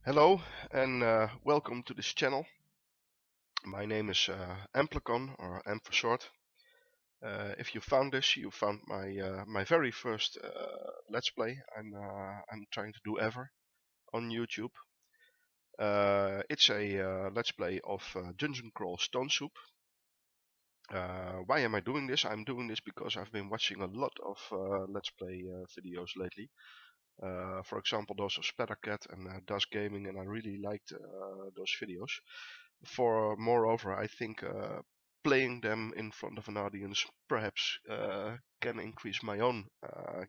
Hello and welcome to this channel. My name is Amplicon, or Amp for short. If you found this, you found my very first Let's Play I'm trying to do ever on YouTube. It's a Let's Play of Dungeon Crawl Stonesoup. Why am I doing this? I'm doing this because I've been watching a lot of Let's Play videos lately. For example, those of Spattercat and Das Gaming, and I really liked those videos. Moreover, I think playing them in front of an audience perhaps can increase my own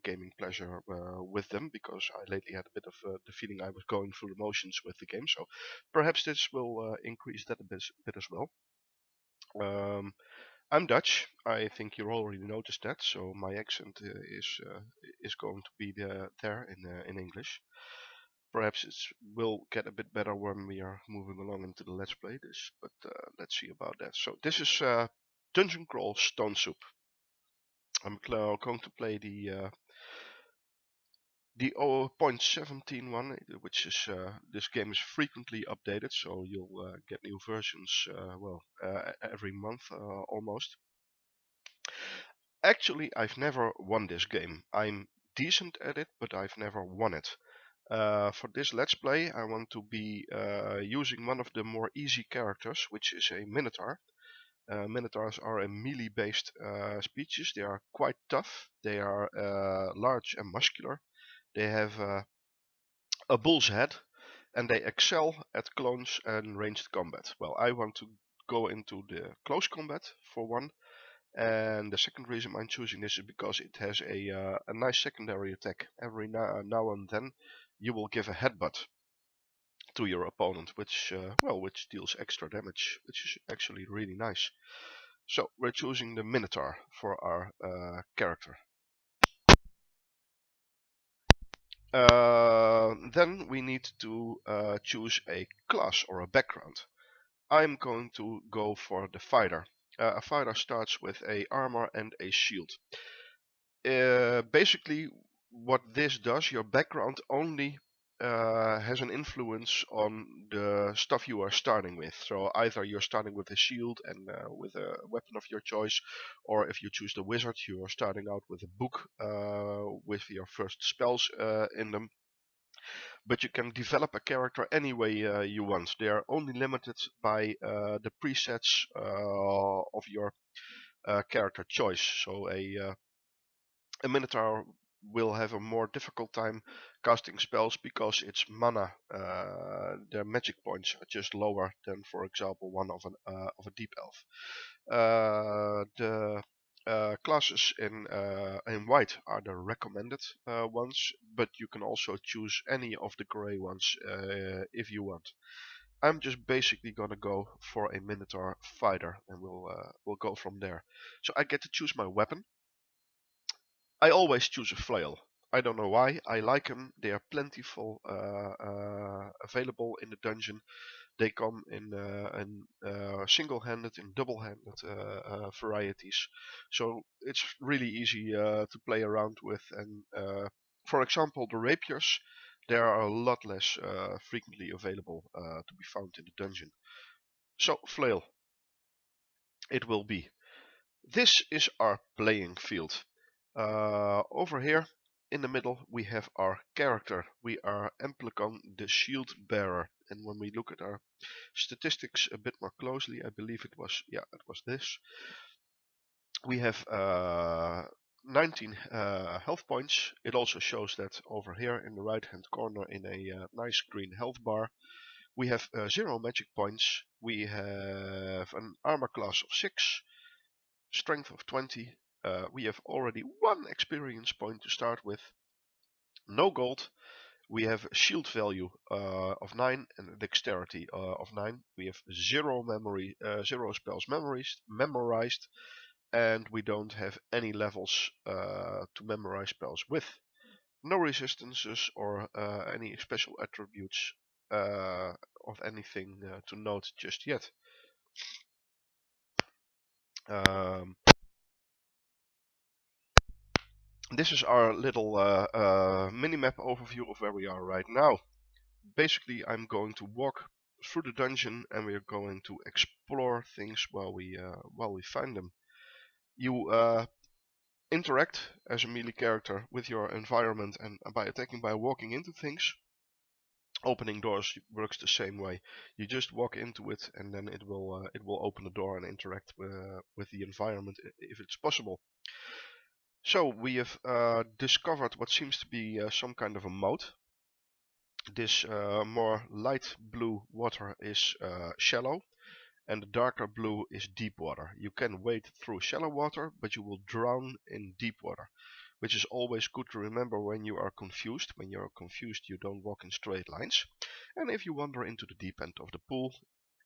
gaming pleasure with them, because I lately had a bit of the feeling I was going through the motions with the game. So perhaps this will increase that a bit as well. I'm Dutch. I think you already noticed that, so my accent is going to be there in English. Perhaps it will get a bit better when we are moving along into the Let's Play this, but let's see about that. So this is Dungeon Crawl Stonesoup. I'm going to play the 0.17 one, which is this game is frequently updated, so you'll get new versions every month almost. Actually, I've never won this game. I'm decent at it, but I've never won it. For this Let's Play, I want to be using one of the more easy characters, which is a Minotaur. Minotaurs are a melee-based species. They are quite tough. They are large and muscular. They have a bull's head, and they excel at close and ranged combat. Well, I want to go into the close combat for one. And the second reason I'm choosing this is because it has a nice secondary attack. Every now and then you will give a headbutt to your opponent, which deals extra damage, which is actually really nice. So we're choosing the Minotaur for our character. Then we need to choose a class or a background. I'm going to go for the fighter. A fighter starts with a armor and a shield. Basically, what this does, your background only has an influence on the stuff you are starting with. So either you're starting with a shield and with a weapon of your choice, or if you choose the wizard, you are starting out with a book with your first spells in them. But you can develop a character any way you want. They are only limited by the presets of your character choice. So a Minotaur will have a more difficult time casting spells because its mana, their magic points are just lower than, for example, one of a deep elf. The classes in white are the recommended ones, but you can also choose any of the grey ones if you want. I'm just basically gonna go for a Minotaur fighter, and we'll go from there. So I get to choose my weapon. I always choose a flail. I don't know why. I like them. They are plentiful, available in the dungeon. They come in single-handed and double-handed varieties, so it's really easy to play around with. And for example, the rapiers, they are a lot less frequently available to be found in the dungeon. So flail, it will be. This is our playing field. Over here in the middle we have our character. We are Amplicon, the shield bearer. And when we look at our statistics a bit more closely, I believe it was this. We have 19 health points. It also shows that over here in the right hand corner in a nice green health bar. We have 0 magic points. We have an armor class of 6, strength of 20. We have already 1 experience point to start with. No gold. We have a shield value of 9 and a dexterity of 9. We have 0 spells memorized, and we don't have any levels to memorize spells with. No resistances or any special attributes of anything to note just yet. This is our little mini-map overview of where we are right now. basically I'm going to walk through the dungeon and we're going to explore things while we find them. You interact as a melee character with your environment and by attacking by walking into things. Opening doors works the same way. You just walk into it and then it will open the door and interact with the environment if it's possible. So we have discovered what seems to be some kind of a moat. This more light blue water is shallow and the darker blue is deep water. You can wade through shallow water, but you will drown in deep water, which is always good to remember when you are confused. When you're confused, you don't walk in straight lines. And if you wander into the deep end of the pool,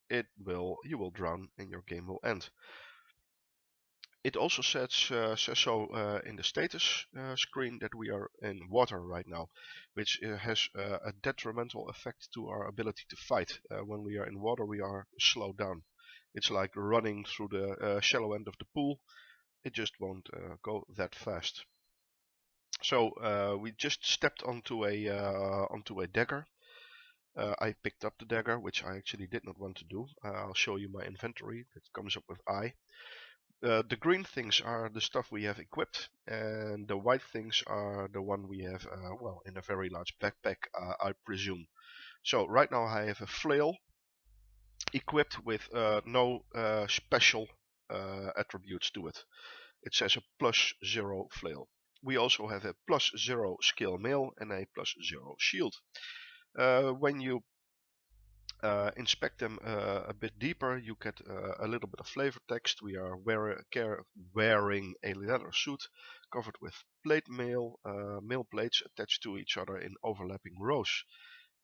you will drown and your game will end. It also says so in the status screen that we are in water right now, which has a detrimental effect to our ability to fight. When we are in water, we are slowed down. It's like running through the shallow end of the pool. It just won't go that fast. So we just stepped onto a dagger. I picked up the dagger, which I actually did not want to do. I'll show you my inventory. It comes up with I. The green things are the stuff we have equipped, and the white things are the one we have, well, in a very large backpack, I presume. So right now I have a flail equipped with no special attributes to it. It says a +0 flail. We also have a +0 scale mail and a +0 shield. When you inspect them a bit deeper, you get a little bit of flavor text. We are wearing a leather suit covered with plate mail, mail plates attached to each other in overlapping rows.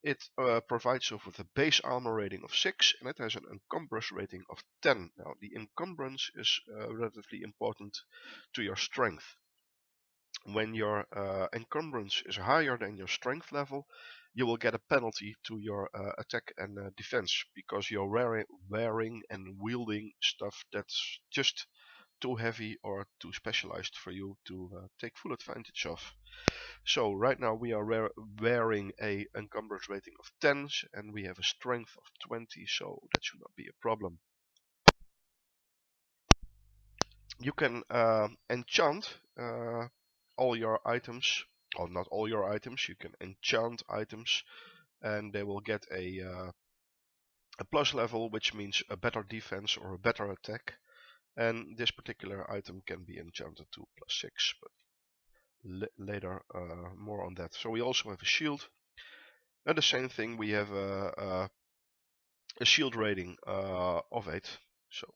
It provides us with a base armor rating of 6 and it has an encumbrance rating of 10. Now the encumbrance is relatively important to your strength. When your encumbrance is higher than your strength level, you will get a penalty to your attack and defense because you're wearing and wielding stuff that's just too heavy or too specialized for you to take full advantage of. So right now we are wearing a encumbrance rating of 10 and we have a strength of 20, so that should not be a problem. You can enchant all your items, or not all your items, you can enchant items and they will get a plus level, which means a better defense or a better attack. And this particular item can be enchanted to +6, but later more on that. So we also have a shield, and the same thing, we have a shield rating of 8. So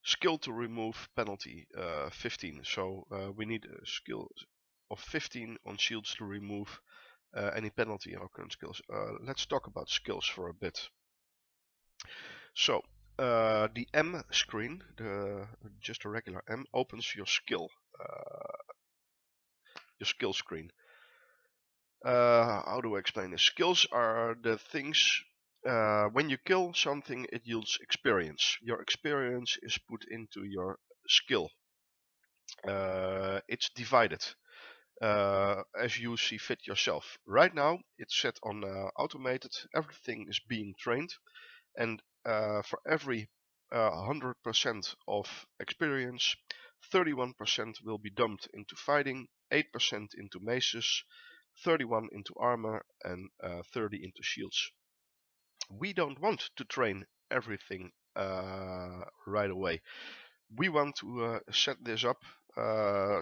skill to remove penalty 15. So we need a skill of 15 on shields to remove any penalty in our current skills. Let's talk about skills for a bit. So the M screen, just a regular M, opens your skill screen. How do I explain this? Skills are the things, when you kill something, it yields experience. Your experience is put into your skill. It's divided as you see fit yourself. Right now it's set on automated. Everything is being trained, and for every 100% of experience, 31% will be dumped into fighting, 8% into maces, 31 into armor, and 30 into shields. We don't want to train everything right away. We want to set this up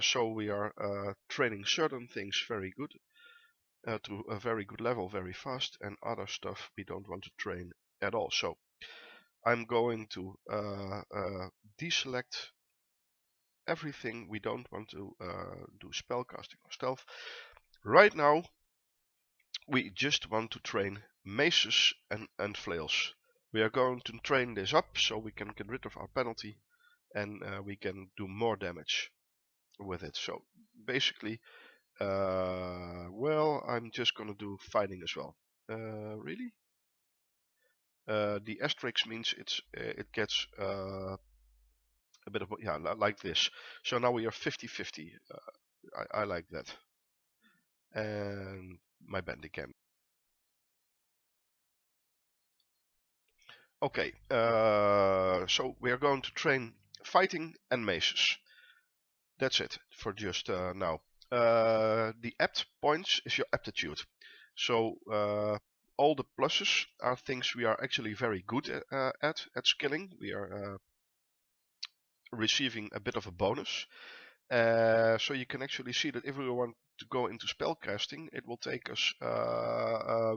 so we are training certain things very good to a very good level very fast, and other stuff we don't want to train at all. So I'm going to deselect everything we don't want to do spellcasting or stealth. Right now we just want to train maces and flails. We are going to train this up so we can get rid of our penalty and we can do more damage with it. So basically, well, I'm just gonna do fighting as well. Really? The asterisk means it gets a bit of, yeah, like this. So now we are 50-50. I like that. And my Bandicam. Okay, so we are going to train fighting and maces. That's it for just now. The apt points is your aptitude. So all the pluses are things we are actually very good at skilling. We are receiving a bit of a bonus. So you can actually see that if we want to go into spellcasting, it will take us.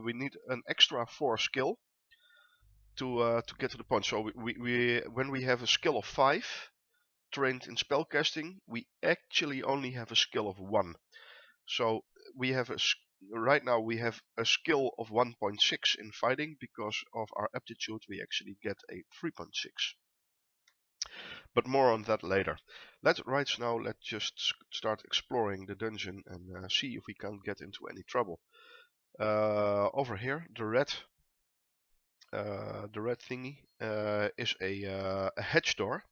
We need an extra 4 skill to get to the point. So when we have a skill of 5 trained in spellcasting, we actually only have a skill of 1. So we have right now we have a skill of 1.6 in fighting. Because of our aptitude we actually get a 3.6. But more on that later. Let's just start exploring the dungeon and see if we can't get into any trouble. Over here, the red thingy is a hedge door.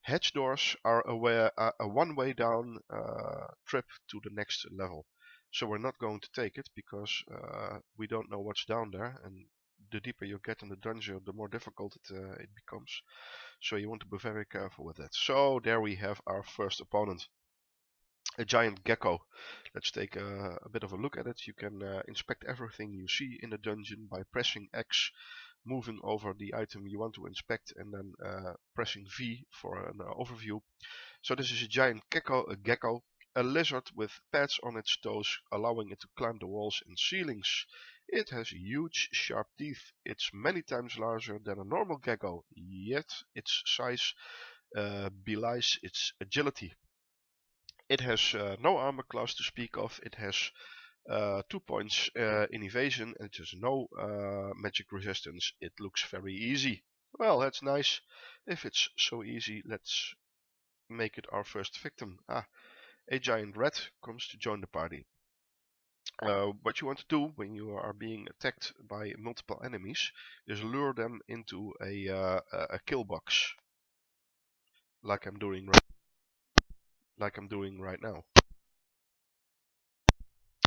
Hedge doors are a one-way down trip to the next level. So we're not going to take it because we don't know what's down there, and the deeper you get in the dungeon, the more difficult it becomes. So you want to be very careful with that. So there we have our first opponent. A giant gecko. Let's take a bit of a look at it. You can inspect everything you see in the dungeon by pressing X, moving over the item you want to inspect, and then pressing V for an overview. So this is a giant gecko, a lizard with pads on its toes, allowing it to climb the walls and ceilings. It has huge, sharp teeth. It's many times larger than a normal gecko, yet its size belies its agility. It has no armor class to speak of. It has 2 points in evasion, and it has no magic resistance. It looks very easy. Well, that's nice. If it's so easy, let's make it our first victim. A giant rat comes to join the party. What you want to do when you are being attacked by multiple enemies is lure them into a kill box, like I'm doing right now.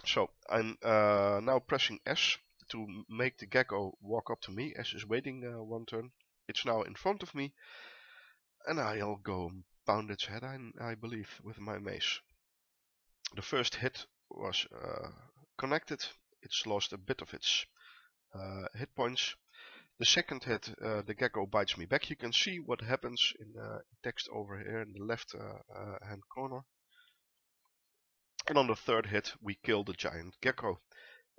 So I'm now pressing S to make the gecko walk up to me. S is waiting one turn. It's now in front of me, and I'll go pound its head, I believe, with my mace. The first hit was connected. It's lost a bit of its hit points. The second hit, the gecko bites me back. You can see what happens in text over here in the left hand corner. And on the third hit, we kill the giant gecko.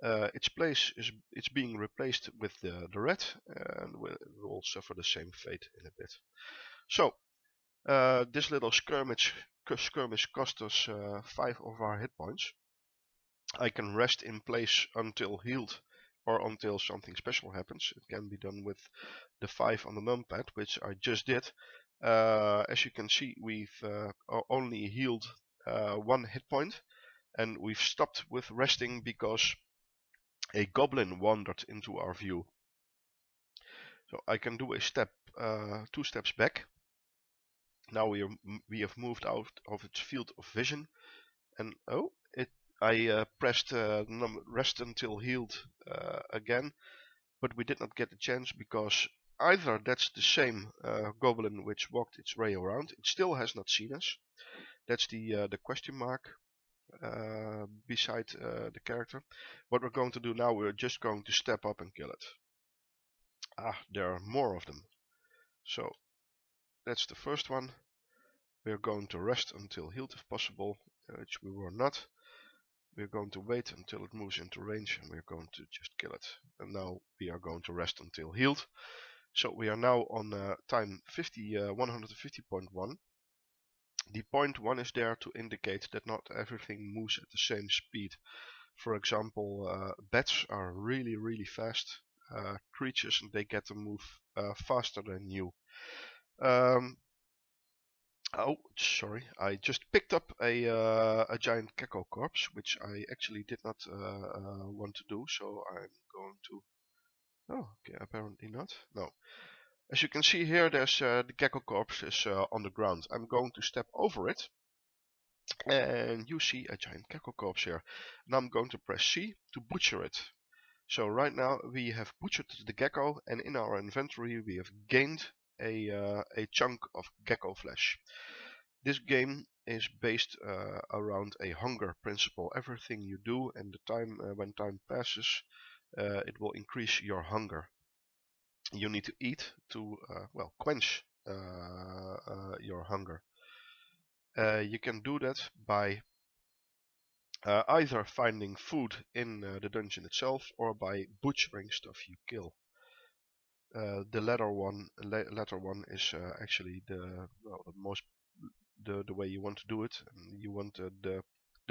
Its place is being replaced with the rat, and will suffer the same fate in a bit. So this little skirmish cost us 5 of our hit points. I can rest in place until healed, or until something special happens. It can be done with the 5 on the numpad, which I just did. As you can see, we've only healed 1 hit point, and we've stopped with resting because a goblin wandered into our view. So I can do a step, 2 steps back. Now we have moved out of its field of vision, and I pressed rest until healed again, but we did not get the chance because either that's the same goblin which walked its way around. It still has not seen us. That's the question mark beside the character. What we're going to do now, we're just going to step up and kill it. There are more of them. So that's the first one. We're going to rest until healed if possible, which we were not. We're going to wait until it moves into range, and we're going to just kill it. And now we are going to rest until healed. So we are now on time 150.1. The point 1 is there to indicate that not everything moves at the same speed. For example, bats are really fast creatures, and they get to move faster than you. Oh, sorry, I just picked up a giant gecko corpse, which I actually did not want to do, so I'm going to... Oh, okay, apparently not. No. As you can see here, there's the gecko corpse is on the ground. I'm going to step over it, and you see a giant gecko corpse here. Now I'm going to press C to butcher it. So right now we have butchered the gecko, and in our inventory we have gained a chunk of gecko flesh. This game is based around a hunger principle. Everything you do and the time when time passes, it will increase your hunger. You need to eat to well, quench your hunger. You can do that by either finding food in the dungeon itself or by butchering stuff you kill. The latter one is actually the most the way you want to do it. And you want the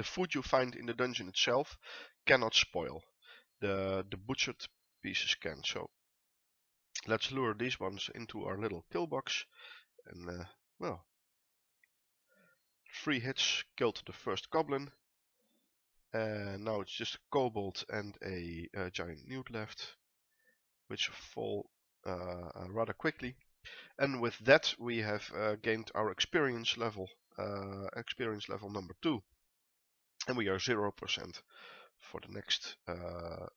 food you find in the dungeon itself cannot spoil. The butchered pieces can. So let's lure these ones into our little kill box, and well, 3 hits killed the first goblin. And now it's just a kobold and a giant newt left, which fall rather quickly. And with that we have gained our experience level number 2, and we are 0% for the next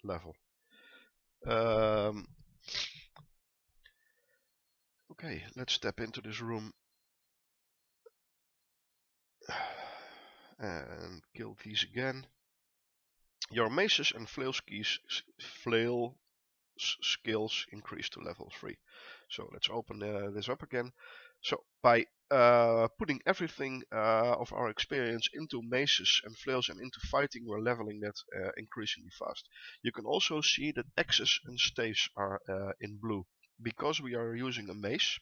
level. Okay, let's step into this room and kill these again. Your maces and flail skills increase to level 3. So let's open this up again. So by putting everything of our experience into maces and flails and into fighting, we're leveling that increasingly fast. You can also see that axes and staves are in blue. Because we are using a mace,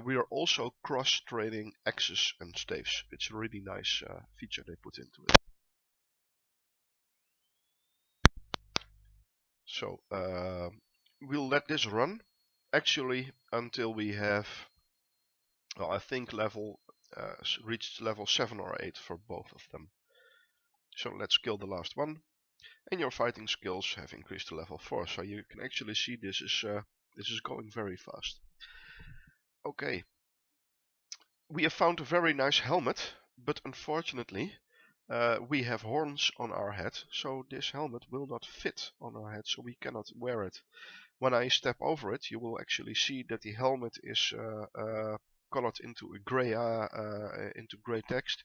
we are also cross-trading axes and staves. It's a really nice feature they put into it. So we'll let this run actually until we have, well, I think reached level 7 or 8 for both of them. So let's kill the last one, and your fighting skills have increased to level 4. So you can actually see this is going very fast. Okay, we have found a very nice helmet, but unfortunately we have horns on our head, so this helmet will not fit on our head, so we cannot wear it. When I step over it, you will actually see that the helmet is colored into gray text,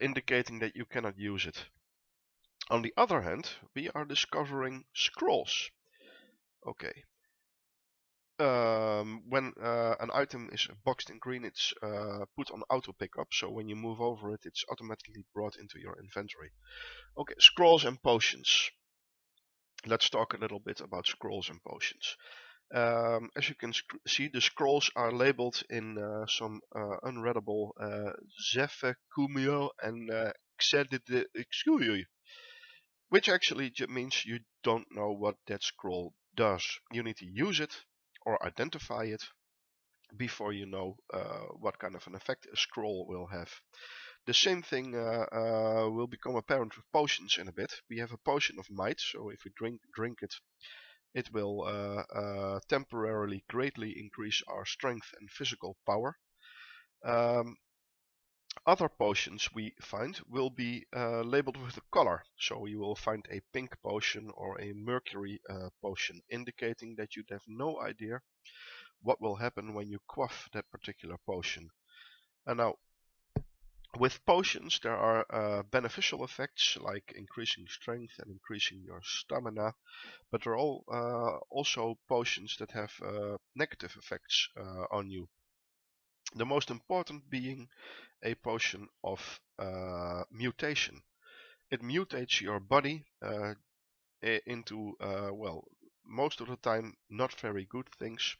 indicating that you cannot use it. On the other hand, we are discovering scrolls. Okay. When an item is boxed in green, it's put on auto pickup, so when you move over it, it's automatically brought into your inventory. Okay, scrolls and potions. Let's talk a little bit about scrolls and potions. As you can see, the scrolls are labeled in some unreadable Zefekumio and Xedidixuyu, which actually means you don't know what that scroll does. You need to use it or identify it before you know what kind of an effect a scroll will have. The same thing will become apparent with potions in a bit. We have a potion of might, so if we drink it, it will temporarily greatly increase our strength and physical power. Other potions we find will be labeled with a color, so you will find a pink potion or a mercury potion, indicating that you have no idea what will happen when you quaff that particular potion. And now, with potions there are beneficial effects like increasing strength and increasing your stamina, but there are also potions that have negative effects on you. The most important being a potion of mutation. It mutates your body into, well, most of the time not very good things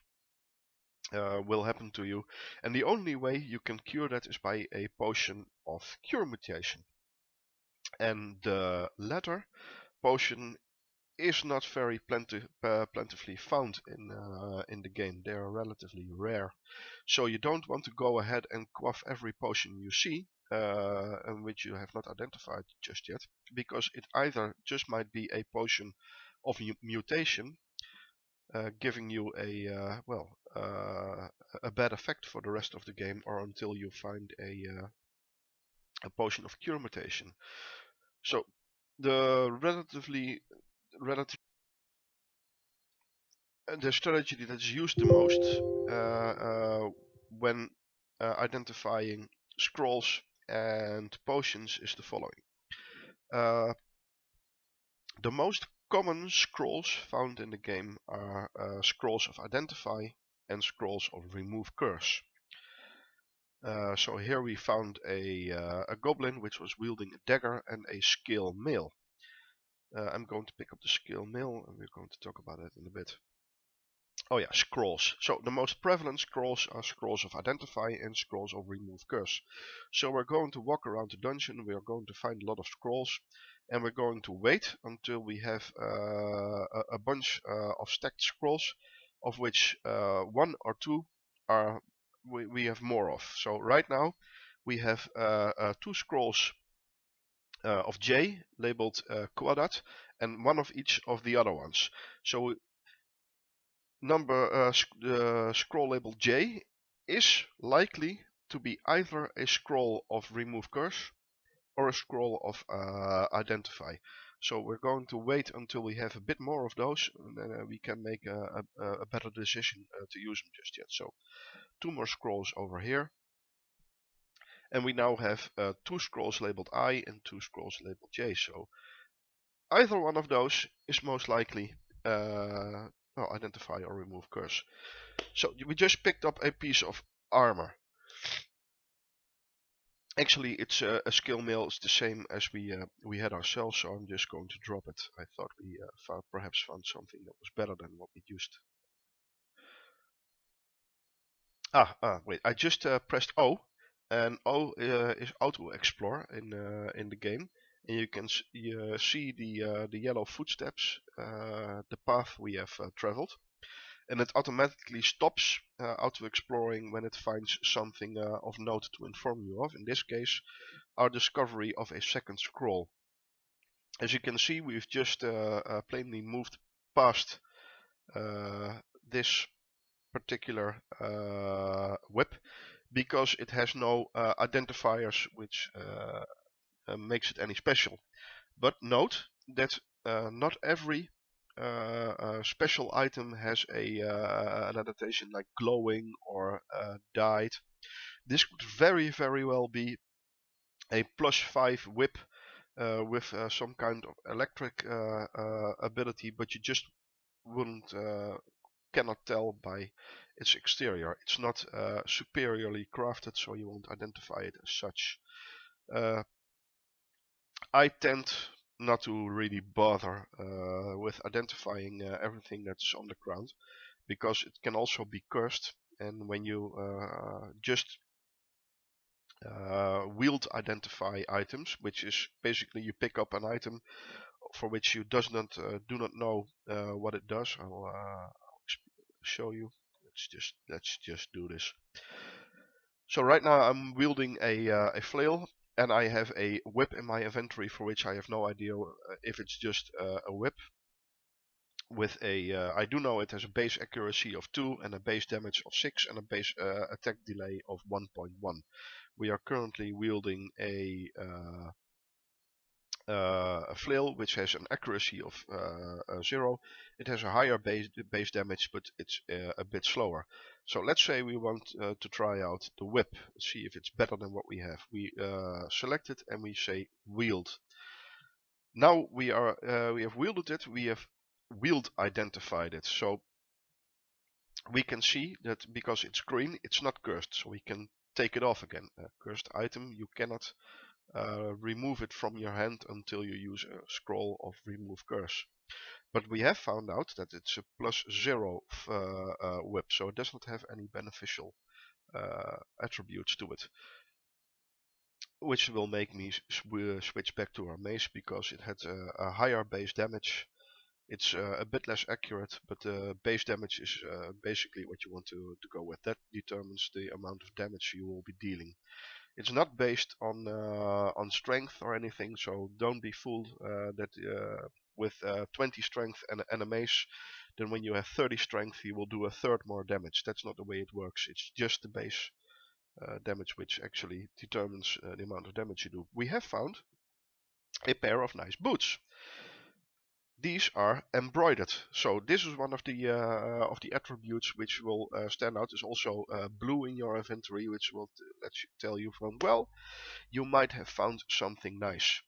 will happen to you, and the only way you can cure that is by a potion of cure mutation. And the latter potion is not very plentifully found in the game. They are relatively rare, so you don't want to go ahead and quaff every potion you see, and which you have not identified just yet, because it either just might be a potion of mutation, giving you a a bad effect for the rest of the game, or until you find a potion of cure mutation. So the relatively the strategy that's used the most when identifying scrolls and potions is the following. The most common scrolls found in the game are scrolls of identify and scrolls of remove curse. So here we found a goblin which was wielding a dagger and a scale mail. I'm going to pick up the scale mail and we're going to talk about it in a bit. Oh yeah, scrolls. So the most prevalent scrolls are scrolls of identify and scrolls of remove curse. So we're going to walk around the dungeon, we are going to find a lot of scrolls, and we're going to wait until we have a bunch of stacked scrolls, of which one or two are we have more of. So right now we have two scrolls of J labeled Quadat and one of each of the other ones. So scroll label J is likely to be either a scroll of remove curse or a scroll of identify. So we're going to wait until we have a bit more of those, and then we can make a better decision to use them just yet. So two more scrolls over here, and we now have two scrolls labeled I and two scrolls labeled J. So either one of those is most likely well, identify or remove curse. So we just picked up a piece of armor. Actually, it's a skill mail. It's the same as we had ourselves, so I'm just going to drop it. I thought we perhaps found something that was better than what we used. Wait, I just pressed O, and O is auto explore in the game, and you can see the yellow footsteps, the path we have traveled. And it automatically stops auto exploring when it finds something of note to inform you of. In this case, our discovery of a second scroll. As you can see, we've just plainly moved past this particular whip because it has no identifiers which makes it any special. But note that not every special item has an annotation like glowing or dyed. This could very well be a +5 whip with some kind of electric ability, but you just cannot tell by its exterior. It's not superiorly crafted, so you won't identify it as such. I tend not to really bother with identifying everything that's on the ground, because it can also be cursed, and when you just wield identify items, which is basically you pick up an item for which you do not know what it does. I'll show you. Let's just do this. So right now I'm wielding a flail, and I have a whip in my inventory for which I have no idea if it's just a whip. With I do know it has a base accuracy of 2 and a base damage of 6 and a base attack delay of 1.1. We are currently wielding a flail which has an accuracy of 0. It has a higher base damage, but it's a bit slower. So let's say we want to try out the whip, see if it's better than what we have. We select it and we say wield. Now we have wielded it. We have wield identified it. So we can see that because it's green, it's not cursed. So we can take it off again. A cursed item, you cannot remove it from your hand until you use a scroll of remove curse. But we have found out that it's a +0 whip, so it does not have any beneficial attributes to it, which will make me switch back to our mace because it had a higher base damage. It's a bit less accurate, but the base damage is basically what you want to go with. That determines the amount of damage you will be dealing. It's not based on strength or anything, so don't be fooled that with 20 strength and a mace, then when you have 30 strength you will do a third more damage. That's not the way it works. It's just the base damage which actually determines the amount of damage you do. We have found a pair of nice boots. these are embroidered. So this is one of the attributes which will stand out. There's also blue in your inventory, which will let you tell you from, well, you might have found something nice.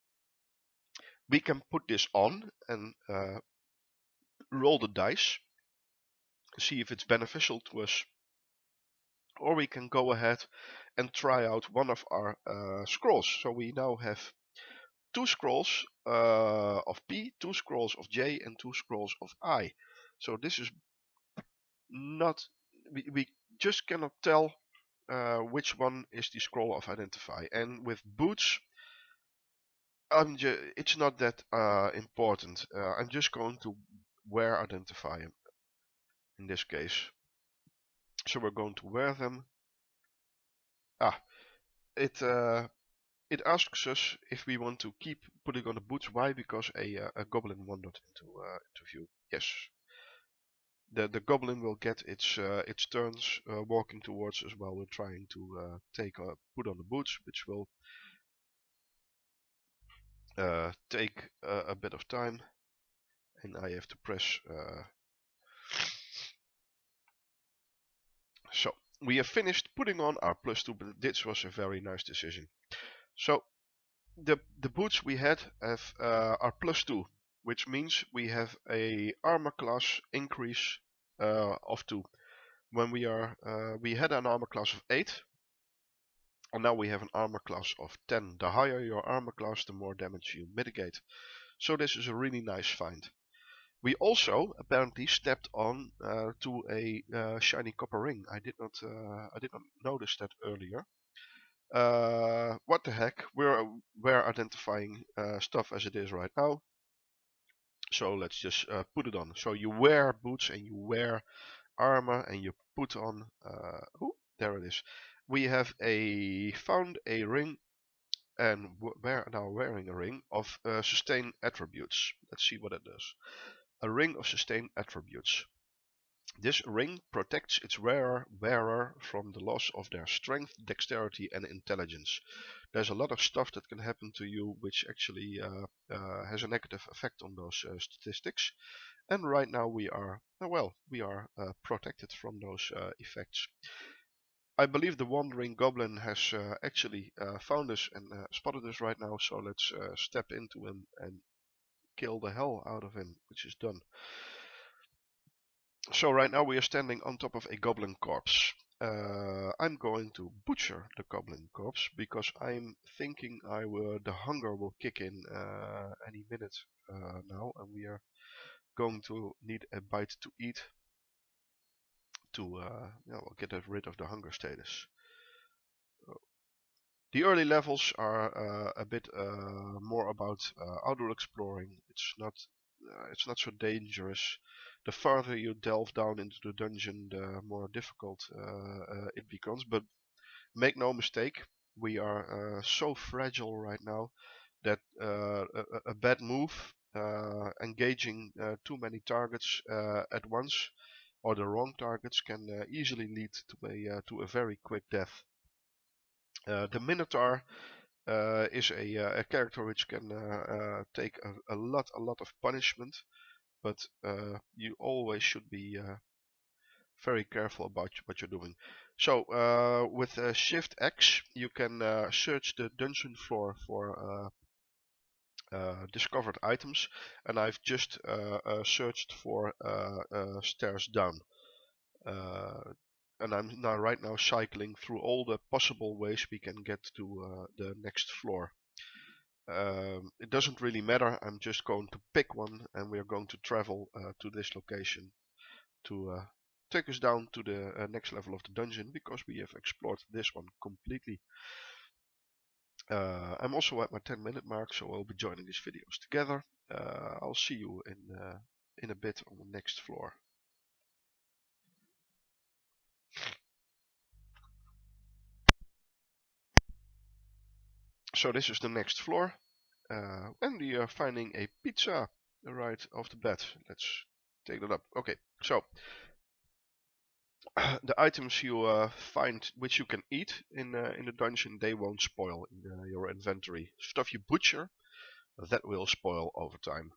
We can put this on and roll the dice, see if it's beneficial to us, or we can go ahead and try out one of our scrolls. So we now have 2 scrolls of P, 2 scrolls of J, and 2 scrolls of I. So this is not, we just cannot tell which one is the scroll of identify. And with boots, it's not that important. I'm just going to wear identify in this case. So we're going to wear them. It asks us if we want to keep putting on the boots. Why? Because a goblin wandered into view. Yes. The goblin will get its turns walking towards us while we're trying to put on the boots, which will take a bit of time, and I have to press. So we have finished putting on our +2, but this was a very nice decision. So the boots we have are +2, which means we have a armor class increase of 2. When we had an armor class of 8, and now we have an armor class of 10. The higher your armor class, the more damage you mitigate. So this is a really nice find. We also apparently stepped on to a shiny copper ring. I did not notice that earlier. What the heck? We're identifying stuff as it is right now. So let's just put it on. So you wear boots and you wear armor and you put on. There it is. We have found a ring, and we're now wearing a ring of sustain attributes. Let's see what it does. A ring of sustain attributes. This ring protects its wearer from the loss of their strength, dexterity, and intelligence. There's a lot of stuff that can happen to you which actually has a negative effect on those statistics. And right now we are protected from those effects. I believe the wandering goblin has actually found us and spotted us right now, so let's step into him and kill the hell out of him, which is done. So right now we are standing on top of a goblin corpse. I'm going to butcher the goblin corpse because I'm thinking the hunger will kick in any minute now, and we are going to need a bite to eat to get rid of the hunger status. The early levels are a bit more about outdoor exploring. It's not so dangerous. The farther you delve down into the dungeon, the more difficult it becomes. But make no mistake, we are so fragile right now that a bad move, engaging too many targets at once, or the wrong targets, can easily lead to a very quick death. The Minotaur is a character which can take a lot of punishment, but you always should be very careful about what you're doing. So with Shift X you can search the dungeon floor for discovered items, and I've just searched for stairs down. And I'm right now cycling through all the possible ways we can get to the next floor. It doesn't really matter, I'm just going to pick one, and we're going to travel to this location to take us down to the next level of the dungeon, because we have explored this one completely. I'm also at my 10-minute mark, so I'll be joining these videos together. I'll see you in a bit on the next floor. So this is the next floor, and we are finding a pizza right off the bat. Let's take that up. Okay, so the items you find which you can eat in the dungeon, they won't spoil in your inventory. Stuff you butcher, that will spoil over time.